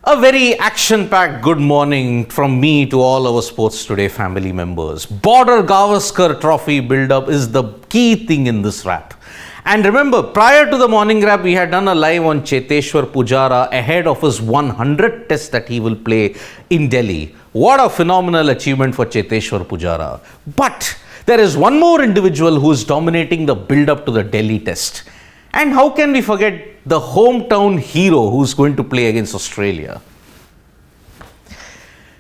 A very action-packed good morning from me to all our Sports Today family members. Border Gavaskar Trophy build-up is the key thing in this wrap. And remember, prior to the morning wrap, we had done a live on Cheteshwar Pujara ahead of his 100th test that he will play in Delhi. What a phenomenal achievement for Cheteshwar Pujara. But there is one more individual who is dominating the build-up to the Delhi test. And how can we forget the hometown hero who's going to play against Australia?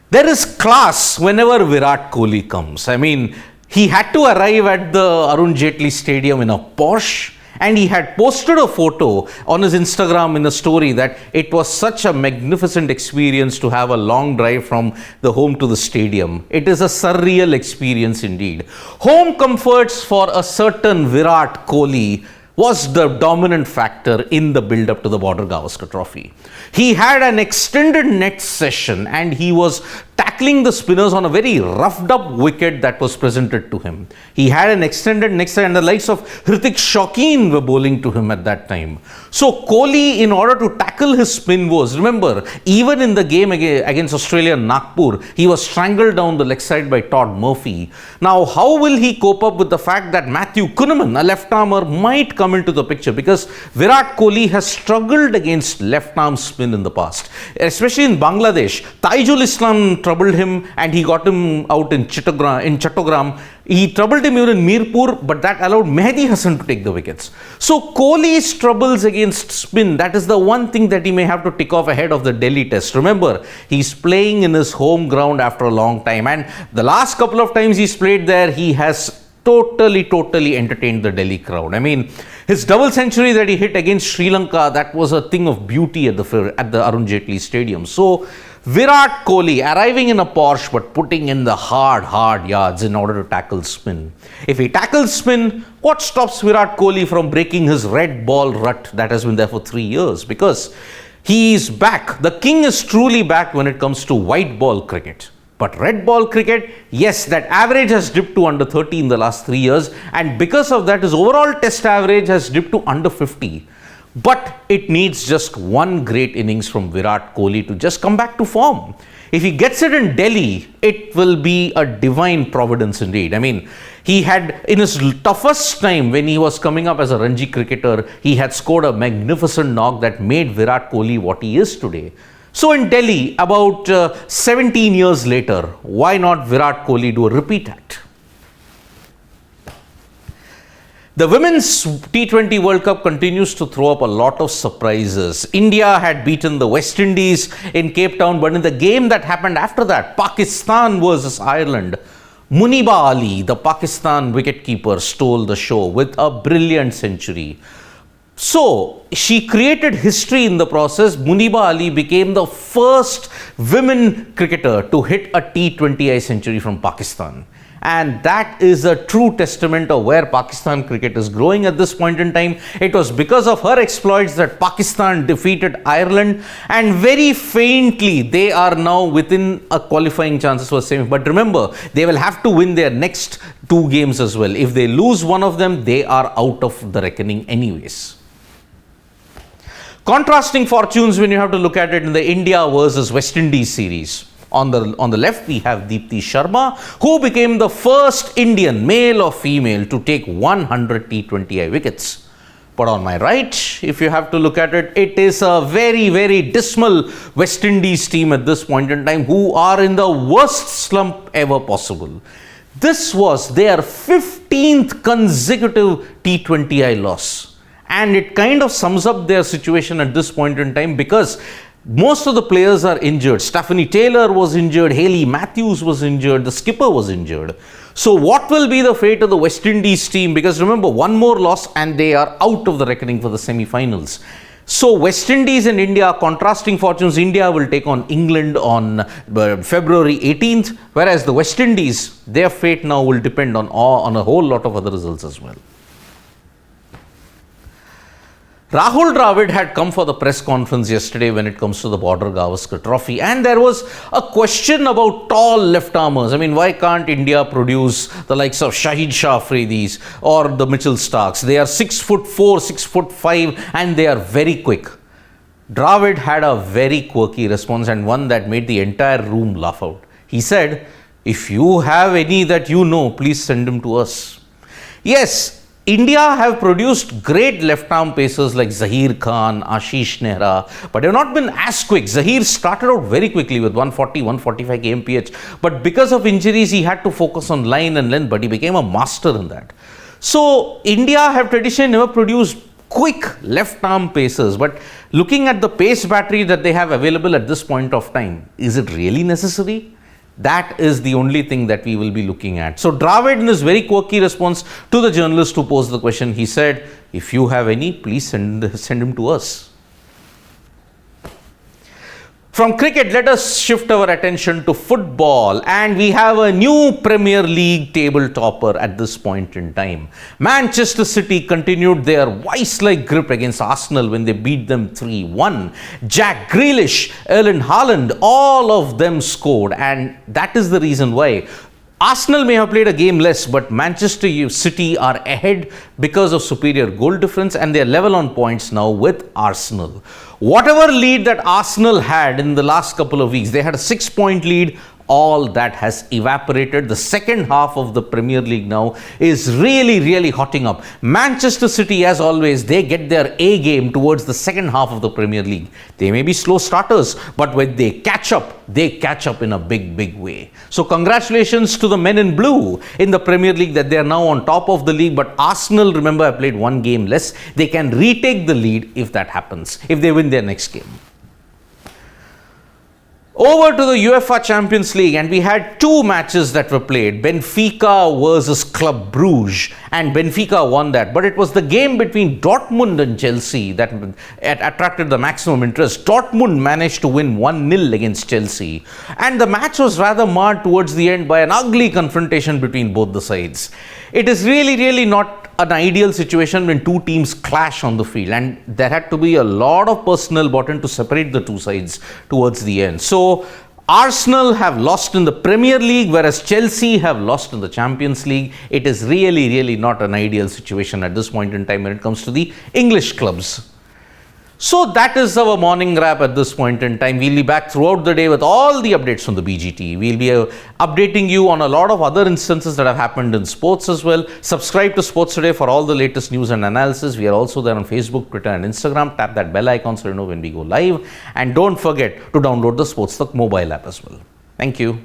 There is class whenever Virat Kohli comes. I mean, he had to arrive at the Arun Jaitley Stadium in a Porsche, and he had posted a photo on his Instagram in a story that it was such a magnificent experience to have a long drive from the home to the stadium. It is a surreal experience indeed. Home comforts for a certain Virat Kohli was the dominant factor in the build-up to the Border Gavaskar Trophy. He had an extended net session and he was tackling the spinners on a very roughed up wicket that was presented to him. He had an extended net session and the likes of Hrithik Shokeen were bowling to him at that time. So Kohli, in order to tackle his spin woes, remember, even in the game against Australia in Nagpur, he was strangled down the leg side by Todd Murphy. Now, how will he cope up with the fact that Matthew Kuhneman, a left-armer, might come into the picture? Because Virat Kohli has struggled against left-arm spin in the past, especially in Bangladesh. Taijul Islam troubled him and he got him out in Chattogram. He troubled him even in Mirpur, but that allowed Mehdi Hassan to take the wickets. So Kohli's troubles against spin, that is the one thing that he may have to tick off ahead of the Delhi test. Remember, he's playing in his home ground after a long time, and the last couple of times he's played there, he has totally entertained the Delhi crowd. I mean, his double century that he hit against Sri Lanka, that was a thing of beauty at the Arun Jaitley Stadium. So Virat Kohli arriving in a Porsche but putting in the hard yards in order to tackle spin. If he tackles spin, what stops Virat Kohli from breaking his red ball rut that has been there for 3 years? Because he is back. The king is truly back when it comes to white ball cricket. But red ball cricket, yes, that average has dipped to under 30 in the last 3 years, and because of that, his overall test average has dipped to under 50. But it needs just one great innings from Virat Kohli to just come back to form. If he gets it in Delhi, it will be a divine providence indeed. I mean, he had, in his toughest time when he was coming up as a Ranji cricketer, he had scored a magnificent knock that made Virat Kohli what he is today. So in Delhi, about 17 years later, why not Virat Kohli do a repeat act? The Women's T20 World Cup continues to throw up a lot of surprises. India had beaten the West Indies in Cape Town, but in the game that happened after that, Pakistan versus Ireland, Muniba Ali, the Pakistan wicketkeeper, stole the show with a brilliant century. So, she created history in the process. Muniba Ali became the first women cricketer to hit a T20I century from Pakistan. And that is a true testament of where Pakistan cricket is growing at this point in time. It was because of her exploits that Pakistan defeated Ireland, and very faintly they are now within a qualifying chances for semi. But remember, they will have to win their next 2 games as well. If they lose one of them, they are out of the reckoning anyways. Contrasting fortunes when you have to look at it in the India versus West Indies series. On the left, we have Deepti Sharma, who became the first Indian, male or female, to take 100 T20I wickets. But on my right, if you have to look at it, it is a very dismal West Indies team at this point in time who are in the worst slump ever possible. This was their 15th consecutive T20I loss. And it kind of sums up their situation at this point in time because most of the players are injured. Stephanie Taylor was injured, Hayley Matthews was injured, the skipper was injured. So what will be the fate of the West Indies team? Because remember, one more loss and they are out of the reckoning for the semi-finals. So West Indies and India, contrasting fortunes. India will take on England on February 18th, whereas the West Indies, their fate now will depend on a whole lot of other results as well. Rahul Dhruv had come for the press conference yesterday when it comes to the Border Gavaskar Trophy, and there was a question about tall left-armers. I mean, why can't India produce the likes of Shahid Shah Afridis or the Mitchell Starks? They are 6'4", 6'5", and they are very quick. Dravid had a very quirky response and one that made the entire room laugh out. He said, "If you have any that you know, please send them to us." Yes, India have produced great left-arm pacers like Zaheer Khan, Ashish Nehra, but they have not been as quick. Zaheer started out very quickly with 140, 145 kmph, but because of injuries, he had to focus on line and length, but he became a master in that. So, India have traditionally never produced quick left-arm pacers, but looking at the pace battery that they have available at this point of time, is it really necessary? That is the only thing that we will be looking at. So Dravid, in his very quirky response to the journalist who posed the question, he said, "If you have any, please send him to us." From cricket, let us shift our attention to football, and we have a new Premier League table topper at this point in time. Manchester City continued their vice-like grip against Arsenal when they beat them 3-1. Jack Grealish, Erling Haaland, all of them scored, and that is the reason why Arsenal may have played a game less, but Manchester City are ahead because of superior goal difference, and they are level on points now with Arsenal. Whatever lead that Arsenal had in the last couple of weeks, they had a 6-point lead. All that has evaporated. The second half of the Premier League now is really hotting up. Manchester City, as always, they get their A game towards the second half of the Premier League. They may be slow starters, but when they catch up in a big way. So congratulations to the men in blue in the Premier League that they are now on top of the league. But Arsenal, remember, have played one game less. They can retake the lead if that happens, if they win their next game. Over to the UEFA Champions League, and we had two matches that were played. Benfica versus Club Brugge, and Benfica won that. But it was the game between Dortmund and Chelsea that attracted the maximum interest. Dortmund managed to win 1-0 against Chelsea, and the match was rather marred towards the end by an ugly confrontation between both the sides. It is really not an ideal situation when two teams clash on the field, and there had to be a lot of personnel brought in to separate the two sides towards the end. So Arsenal have lost in the Premier League, whereas Chelsea have lost in the Champions League. It is really not an ideal situation at this point in time when it comes to the English clubs. So that is our morning wrap at this point in time. We'll be back throughout the day with all the updates from the BGT. We'll be updating you on a lot of other instances that have happened in sports as well. Subscribe to Sports Today for all the latest news and analysis. We are also there on Facebook, Twitter and Instagram. Tap that bell icon so you know when we go live. And don't forget to download the Sports Talk mobile app as well. Thank you.